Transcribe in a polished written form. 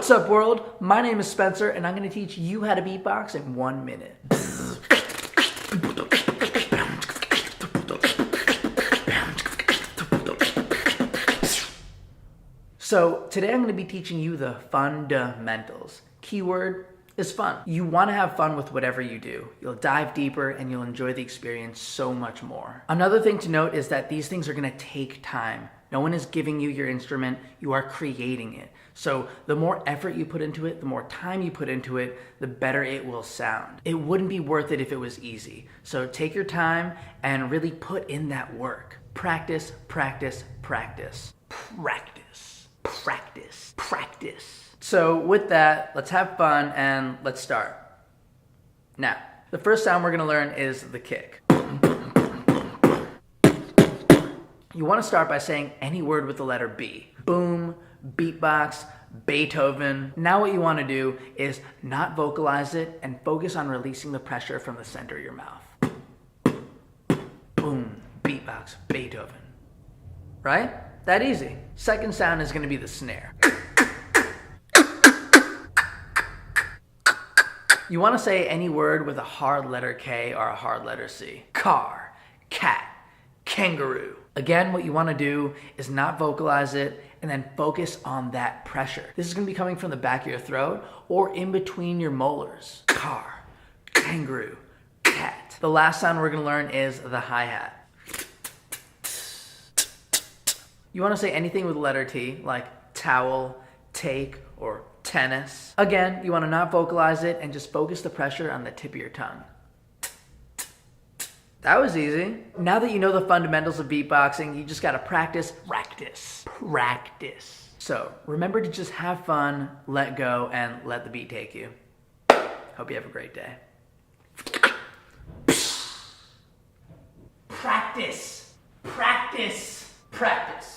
What's up, world? My name is Spencer, and I'm going to teach you how to beatbox in 1 minute. So today I'm going to be teaching you the fundamentals. Keyword is fun. You want to have fun with whatever you do. You'll dive deeper and you'll enjoy the experience so much more. Another thing to note is that these things are going to take time. No one is giving you your instrument, you are creating it. So the more effort you put into it, the more time you put into it, the better it will sound. It wouldn't be worth it if it was easy. So take your time and really put in that work. Practice, practice, practice. Practice, practice, practice. So with that, let's have fun and let's start. Now, the first sound we're gonna learn is the kick. You wanna start by saying any word with the letter B. Boom, beatbox, Beethoven. Now what you wanna do is not vocalize it and focus on releasing the pressure from the center of your mouth. Boom, beatbox, Beethoven. Right? That easy. Second sound is gonna be the snare. You want to say any word with a hard letter K or a hard letter C. Car, cat, kangaroo. Again, what you want to do is not vocalize it and then focus on that pressure. This is going to be coming from the back of your throat or in between your molars. Car, kangaroo, cat. The last sound we're going to learn is the hi-hat. You want to say anything with the letter T, like towel, take, or tennis. Again, you want to not vocalize it and just focus the pressure on the tip of your tongue. That was easy. Now that you know the fundamentals of beatboxing, you just got to practice, practice, practice. So remember to just have fun, let go, and let the beat take you. Hope you have a great day. Practice, practice, practice.